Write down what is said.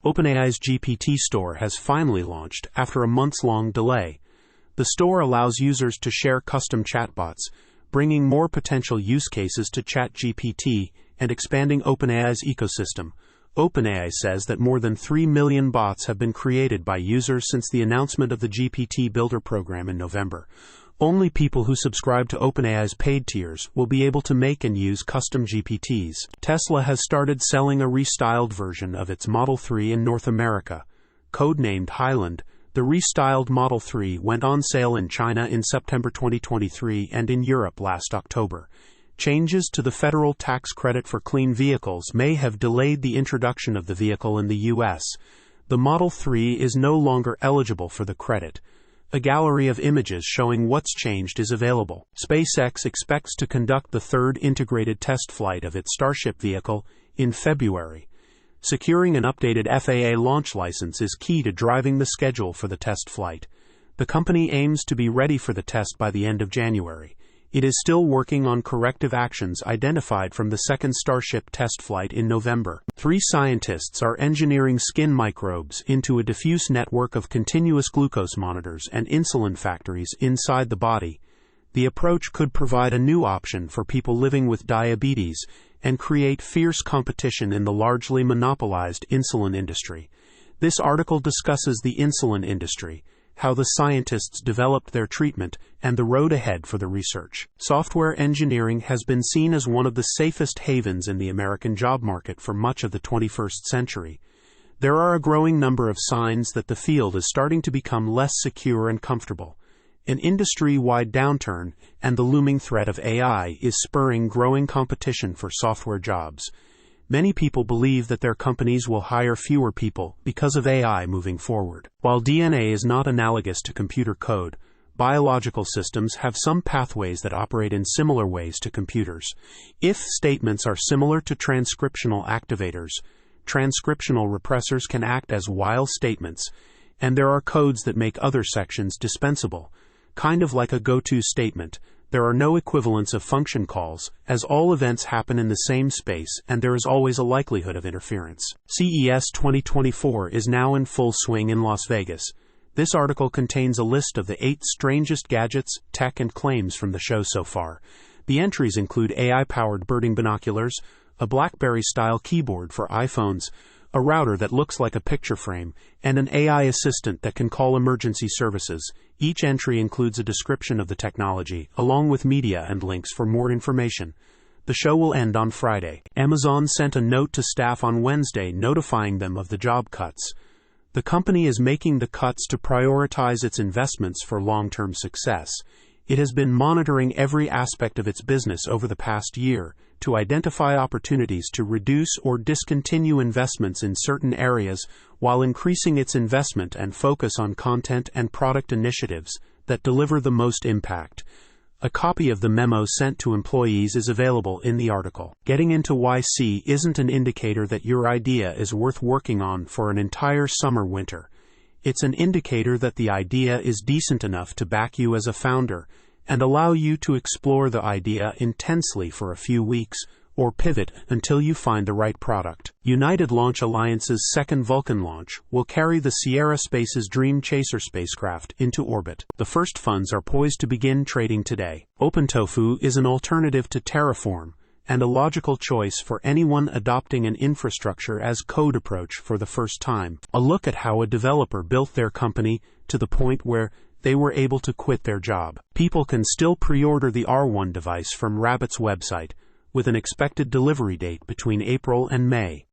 OpenAI's GPT Store has finally launched after a months-long delay. The store allows users to share custom chatbots, bringing more potential use cases to ChatGPT and expanding OpenAI's ecosystem. OpenAI says that more than 3 million bots have been created by users since the announcement of the GPT Builder program in November. Only people who subscribe to OpenAI's paid tiers will be able to make and use custom GPTs. Tesla has started selling a restyled version of its Model 3 in North America. Codenamed Highland, the restyled Model 3 went on sale in China in September 2023 and in Europe last October. Changes to the federal tax credit for clean vehicles may have delayed the introduction of the vehicle in the U.S. The Model 3 is no longer eligible for the credit. A gallery of images showing what's changed is available. SpaceX expects to conduct the third integrated test flight of its Starship vehicle in February. Securing an updated FAA launch license is key to driving the schedule for the test flight. The company aims to be ready for the test by the end of January. It is still working on corrective actions identified from the second Starship test flight in November. 3 scientists are engineering skin microbes into a diffuse network of continuous glucose monitors and insulin factories inside the body. The approach could provide a new option for people living with diabetes and create fierce competition in the largely monopolized insulin industry. This article discusses the insulin industry, how the scientists developed their treatment, and the road ahead for the research. Software engineering has been seen as one of the safest havens in the American job market for much of the 21st century. There are a growing number of signs that the field is starting to become less secure and comfortable. An industry-wide downturn and the looming threat of AI is spurring growing competition for software jobs. Many people believe that their companies will hire fewer people because of AI moving forward. While DNA is not analogous to computer code, biological systems have some pathways that operate in similar ways to computers. If statements are similar to transcriptional activators, transcriptional repressors can act as while statements, and there are codes that make other sections dispensable. Kind of like a GOTO statement, there are no equivalents of function calls, as all events happen in the same space and there is always a likelihood of interference. CES 2024 is now in full swing in Las Vegas. This article contains a list of the 8 strangest gadgets, tech, and claims from the show so far. The entries include AI-powered birding binoculars, a BlackBerry-style keyboard for iPhones, a router that looks like a picture frame, and an AI assistant that can call emergency services. Each entry includes a description of the technology, along with media and links for more information. The show will end on Friday. Amazon sent a note to staff on Wednesday notifying them of the job cuts. The company is making the cuts to prioritize its investments for long-term success. It has been monitoring every aspect of its business over the past year to identify opportunities to reduce or discontinue investments in certain areas while increasing its investment and focus on content and product initiatives that deliver the most impact. A copy of the memo sent to employees is available in the article. Getting into YC isn't an indicator that your idea is worth working on for an entire summer-winter. It's an indicator that the idea is decent enough to back you as a founder and allow you to explore the idea intensely for a few weeks or pivot until you find the right product. United Launch Alliance's second Vulcan launch will carry the Sierra Space's Dream Chaser spacecraft into orbit. The first funds are poised to begin trading today. OpenTofu is an alternative to Terraform and a logical choice for anyone adopting an infrastructure as code approach for the first time. A look at how a developer built their company to the point where they were able to quit their job. People can still pre-order the R1 device from Rabbit's website, with an expected delivery date between April and May.